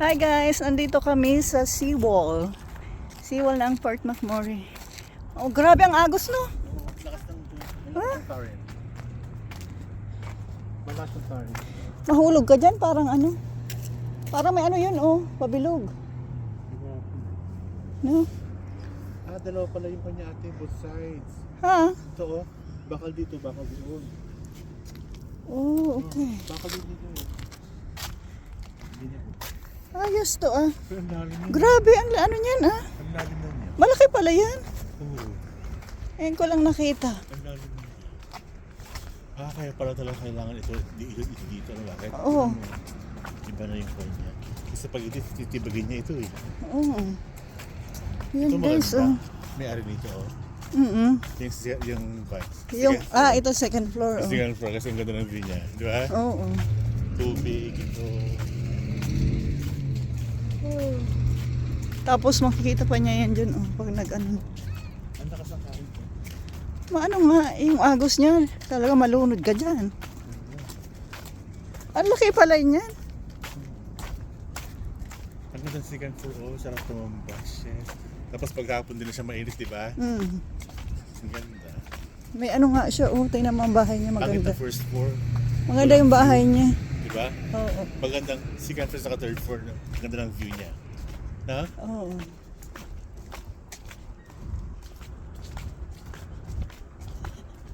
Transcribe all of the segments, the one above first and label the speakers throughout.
Speaker 1: Hi guys, nandito kami sa seawall. Seawall ng Port McMurray. Oh, grabe ang agos, no?
Speaker 2: Lakas ng
Speaker 1: Huh?
Speaker 2: current. Malakas ng current.
Speaker 1: Mahulog ka dyan, parang ano. Parang may ano yun, oh, pabilog. No?
Speaker 2: Dalawa pala yung kanya ate, both sides.
Speaker 1: Ha?
Speaker 2: Ito bakal dito, bakal doon.
Speaker 1: Oh, okay.
Speaker 2: Bakal dito. Ganyan.
Speaker 1: Ayos to, ah.
Speaker 2: Pero ang lalim na.
Speaker 1: Grabe, ang ano niyan, ah.
Speaker 2: Ang lalim na niya.
Speaker 1: Malaki pala yan.
Speaker 2: Oo.
Speaker 1: Ayun ko lang nakita.
Speaker 2: Ang lalim na niya. Kaya pala talaga kailangan ito dito na bakit?
Speaker 1: Oo.
Speaker 2: Iba na yung kanya. Kasi pag ito, titibagin niya ito eh.
Speaker 1: Oo. Yan
Speaker 2: Ito
Speaker 1: guys,
Speaker 2: maganda.
Speaker 1: oh.
Speaker 2: May ari nito
Speaker 1: Mm-mm.
Speaker 2: Yung bus.
Speaker 1: Ito second floor, oh.
Speaker 2: Second floor kasi ang ganda ng view niya. Di ba?
Speaker 1: Oo.
Speaker 2: Tubig, ito.
Speaker 1: Tapos makikita pa niya yan dyan, oh, pag nag-ano.
Speaker 2: Ang lakas ng current ko.
Speaker 1: Maano nga, yung agos niya, talaga malunod ka dyan. Ang laki pala niyan.
Speaker 2: Ang ganda ng second floor, sarap tumambas. Yes. Tapos paghapon din na siya mainit, di ba?
Speaker 1: Mm.
Speaker 2: Ang ganda.
Speaker 1: May ano nga siya, oh, tingnan mo ang bahay niya,
Speaker 2: Pangit
Speaker 1: maganda.
Speaker 2: na first floor,
Speaker 1: Maganda yung bahay niya.
Speaker 2: di ba?
Speaker 1: Oo.
Speaker 2: Magandang second floor sa third floor, ang ganda ng view niya. Na?
Speaker 1: Oo.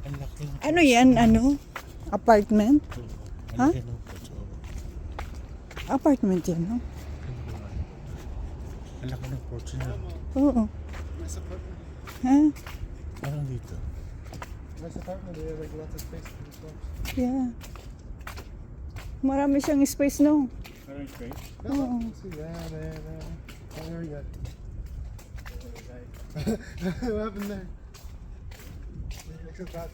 Speaker 2: Ang laki ng
Speaker 1: Ano yan, ano? Apartment?
Speaker 2: Ang
Speaker 1: Ha?
Speaker 2: laki ng kotse.
Speaker 1: Apartment yan, no?
Speaker 2: Ang laki ng kotse niya.
Speaker 1: Oo.
Speaker 2: Nice apartment.
Speaker 1: Ha?
Speaker 2: Parang dito.
Speaker 3: Nice apartment. They have like lots of space for themselves.
Speaker 1: Yeah. Marami siyang space, no?
Speaker 2: Parang space?
Speaker 1: Oo.
Speaker 3: See, yeah, man. Oh, there we go. What happened there? Except that's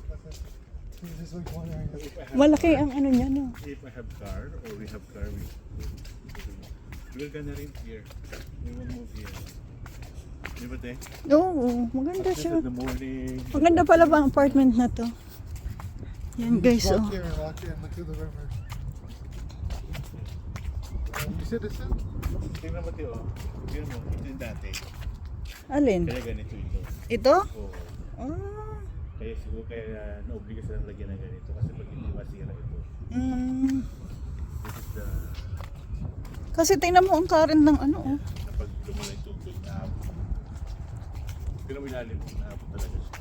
Speaker 3: just like one area.
Speaker 1: Malaki ang ano niya, no?
Speaker 2: If I have car or we have car, we're gonna rent here. We will move here. Di ba, te?
Speaker 1: Oo, maganda
Speaker 2: Just
Speaker 1: siya.
Speaker 2: in the morning.
Speaker 1: Maganda pala ba ang apartment na to? Yan guys,
Speaker 3: Walk
Speaker 1: oh.
Speaker 3: here and walk here and look through the river. You said this is?
Speaker 2: Tingnan mo, te, oh. Tingnan mo, ito yung dati.
Speaker 1: Alin?
Speaker 2: Kaya ganito ito.
Speaker 1: Ito?
Speaker 2: Oo.
Speaker 1: Ah.
Speaker 2: Kaya siguro kaya na-obliga silang lagyan ng ganito kasi pag hindi masira ito.
Speaker 1: Mm.
Speaker 2: This is the
Speaker 1: Kasi tingnan mo ang current ng ano, oh.
Speaker 2: kapag lumula yung tubig na abot. Pero may lalim na abot talaga siya.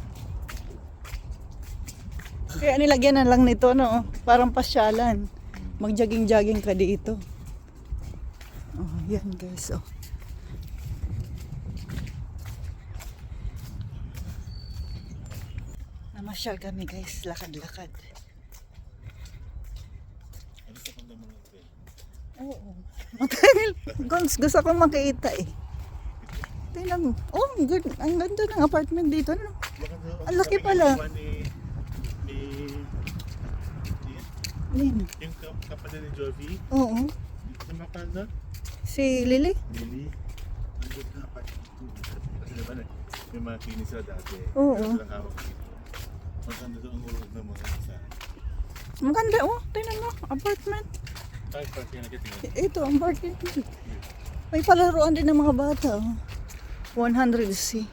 Speaker 1: Kaya nilagyan na lang nito, no? Parang pasyalan. Mag-jogging-jogging ka dito. Oh, yan guys, oh. Namasyal kami guys, lakad-lakad.
Speaker 2: Ano sa kanda mo ng trail?
Speaker 1: Oo. Matagal. Gusto kong makita eh. Tingnan mo. Oh, good. Ang ganda ng apartment dito, no? Ang laki pala. Yan.
Speaker 2: Yung kapatid ni Jovi,
Speaker 1: Oo.
Speaker 2: sa Makanda,
Speaker 1: Si Lily?
Speaker 2: Lily, ang good na apartment dito. Kasi naman may mga kinis sila dati.
Speaker 1: Oo.
Speaker 2: Meron silang hawak dito. Maganda doon ang urog ng mga isa.
Speaker 1: Ang ganda, oh. Tingnan mo. Apartment.
Speaker 2: Kahit parang nagtitingin.
Speaker 1: Ito, ang apartment. May palaruan din ng mga bata, oh. 100C.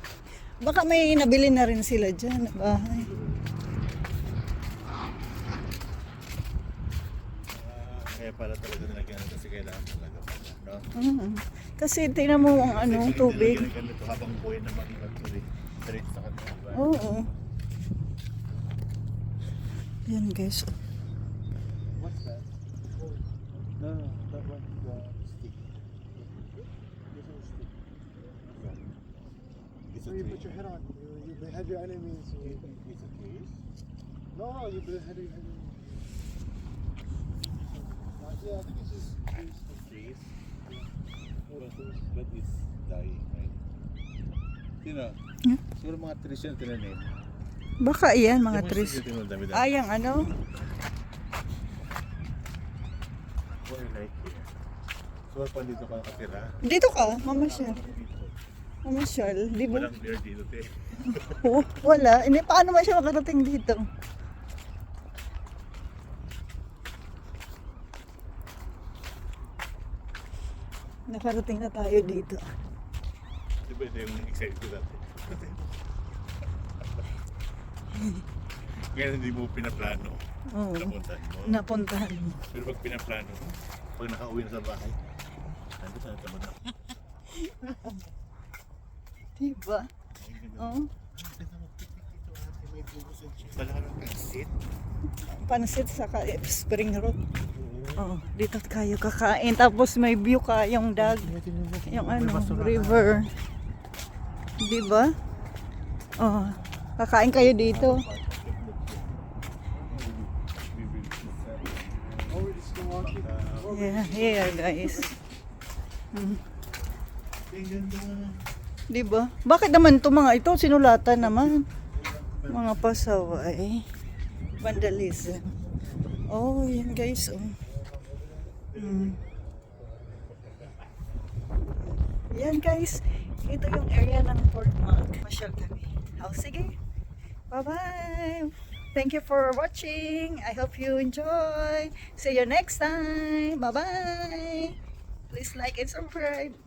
Speaker 1: Baka may nabili na rin sila dyan na bahay.
Speaker 2: Kaya pala talaga nilagyan kasi kailangan talaga pala, no?
Speaker 1: Mm. Kasi tingnan mo ang ano,
Speaker 2: Kasi
Speaker 1: tubig.
Speaker 2: nilagyan ng ganito habang buhay na mag-iwan tuloy. Diretso sa kanila. Diba?
Speaker 1: Oo. Yan guys.
Speaker 2: What's that? No, that one is the stick. This is a stick. It's
Speaker 3: So
Speaker 2: a
Speaker 3: you
Speaker 2: tree.
Speaker 3: put your head on. You behead your enemies.
Speaker 2: It's a case.
Speaker 3: No, you behead your enemies. Yeah, I think it's just.
Speaker 2: Trees. But it's dying, right? Sino?
Speaker 1: Hmm?
Speaker 2: Siguro mga trees yan tinanim.
Speaker 1: Baka iyan, mga
Speaker 2: Yung
Speaker 1: trees.
Speaker 2: siguro dami-dami.
Speaker 1: Ay, ang ano?
Speaker 2: What I like here. So, pa dito ka nakatira?
Speaker 1: Dito ka, mamasyal.
Speaker 2: Dito.
Speaker 1: Mamasyal, di ba?
Speaker 2: Walang bear dito, te.
Speaker 1: Wala. Hindi, paano man siya makarating dito? Nakarating na tayo dito.
Speaker 2: Di ba ito yung excited ko dati? Ngayon hindi mo pinaplano.
Speaker 1: Oo.
Speaker 2: Napuntahan mo.
Speaker 1: Napuntahan mo.
Speaker 2: Pero pag pinaplano, pag nakauwi na sa bahay, ano sa tamad na?
Speaker 1: Diba? Oo.
Speaker 2: Talaga ng pansit.
Speaker 1: Pansit sa Spring Road. Oh, dito kayo kakain. Tapos may view kayong yung ano, river. Diba? Oh, kakain kayo dito. Yeah, here guys. Diba? Bakit naman to mga ito? Sinulatan naman. Mga pasaway. Vandalism. Oh, yan guys. Oh. Yan guys. Ito yung area ng Fort Monk. Masyal kami. Oh, sige. Bye-bye. Thank you for watching. I hope you enjoy. See you next time. Bye-bye. Please like and subscribe.